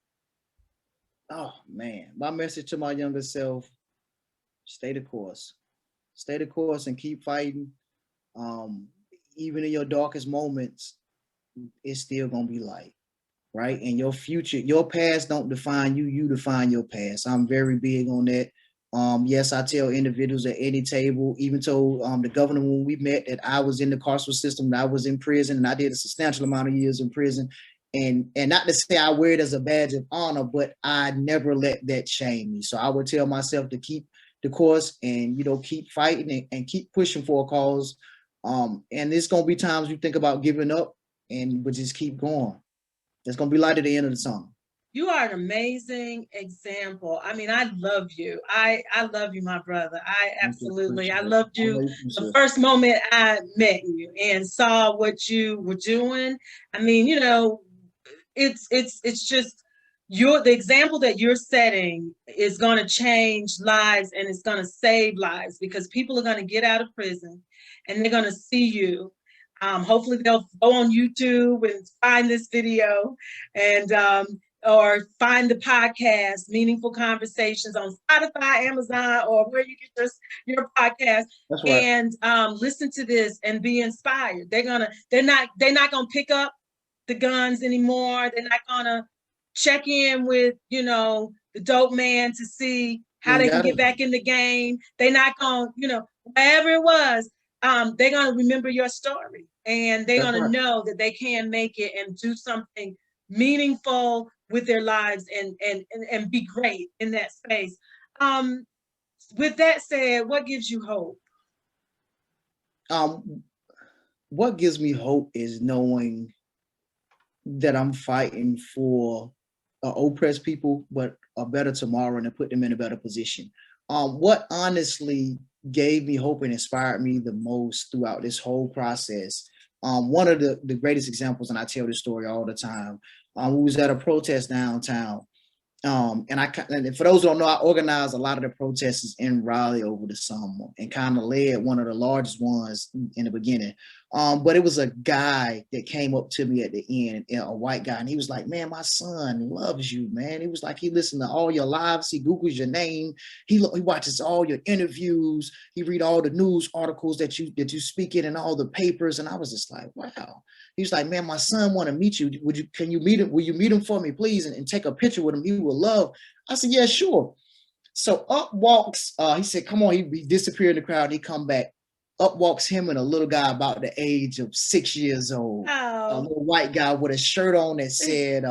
Oh man, my message to my younger self: stay the course. Stay the course and keep fighting. Even in your darkest moments, it's still gonna be light. Right? And your future, your past don't define you, you define your past. I'm very big on that. Yes, I tell individuals at any table, even told the governor when we met that I was in the carceral system, that I was in prison, and I did a substantial amount of years in prison. And not to say I wear it as a badge of honor, but I never let that shame me. So I would tell myself to keep the course and, keep fighting and keep pushing for a cause. And there's going to be times you think about giving up, but just keep going. There's going to be light at the end of the tunnel. You are an amazing example. I mean, I love you. I love you, my brother. I loved you the first moment I met you and saw what you were doing. I mean, it's just the example that you're setting is going to change lives and it's going to save lives because people are going to get out of prison and they're going to see you. Hopefully they'll go on YouTube and find this video and or find the podcast, Meaningful Conversations, on Spotify, Amazon, or where you get your podcast. That's right. And listen to this and be inspired. They're not gonna pick up the guns anymore. They're not gonna check in with the dope man to see how they can get back in the game. They're not gonna, wherever it was. They're going to remember your story and they're going to know that they can make it and do something meaningful with their lives and be great in that space. With that said, what gives you hope? What gives me hope is knowing that I'm fighting for oppressed people, but a better tomorrow and to put them in a better position. What honestly gave me hope and inspired me the most throughout this whole process. One of the greatest examples, and I tell this story all the time, we was at a protest downtown. And for those who don't know, I organized a lot of the protests in Raleigh over the summer and kind of led one of the largest ones in the beginning. But it was a guy that came up to me at the end, a white guy, and he was like, "Man, my son loves you, man." He was like, he listened to all your lives, he Googles your name, he watches all your interviews, he read all the news articles that you speak in and all the papers. And I was just like, wow. He was like, "Man, my son want to meet you. Can you meet him? Will you meet him for me, please? And take a picture with him. He will love." I said, "Yeah, sure." So up walks, he said, "Come on." He disappeared in the crowd. He come back. Up walks him and a little guy about the age of 6 years old. Oh. A little white guy with a shirt on that said,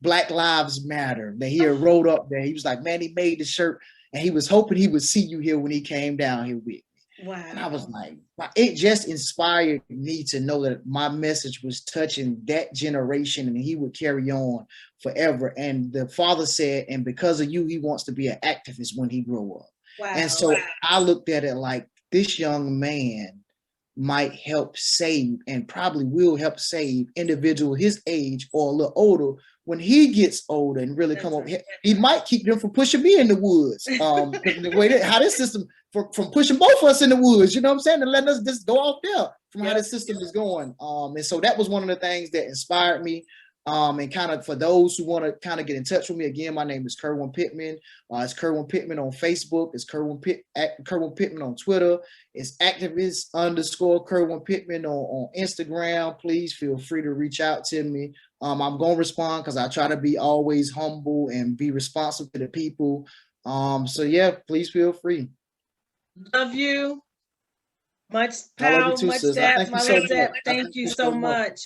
"Black Lives Matter." That he had wrote up there. He was like, "Man, he made the shirt and he was hoping he would see you here when he came down here with me." Wow. And I was like, it just inspired me to know that my message was touching that generation and he would carry on forever. And the father said, and because of you, he wants to be an activist when he grow up. Wow. And so I looked at it like this young man might help save and probably will help save individual his age or a little older when he gets older and really come up. He might keep them from pushing me in the woods. The way how this system from pushing both of us in the woods, you know what I'm saying, and letting us just go off there from how the system is going. And so that was one of the things that inspired me. And kind of for those who want to kind of get in touch with me, again, my name is Kerwin Pittman. It's Kerwin Pittman on Facebook. It's Kerwin Pittman on Twitter. It's activist _ Pittman on Instagram. Please feel free to reach out to me. I'm going to respond because I try to be always humble and be responsive to the people. So yeah, please feel free. Love you. Much power, much depth, Thank you so much.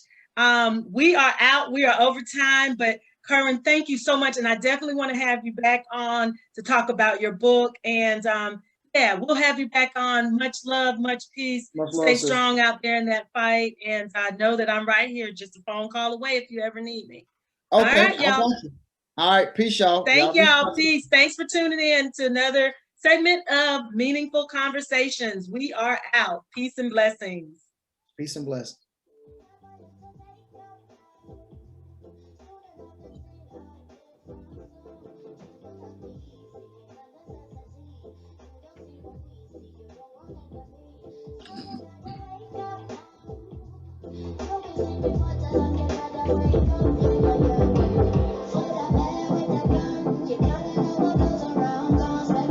We are out. We are over time, but Kerwin, thank you so much. And I definitely want to have you back on to talk about your book. And yeah, we'll have you back on. Much love, much peace. Stay strong out there in that fight. And I know that I'm right here, just a phone call away if you ever need me. Okay. All right, y'all. All right. Peace, y'all. Thank y'all. Peace. Thanks for tuning in to another segment of Meaningful Conversations. We are out. Peace and blessings. Peace and blessings.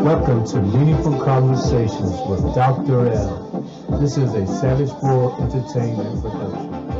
Welcome to Meaningful Conversations with Dr. L. This is a Savage Bull Entertainment production.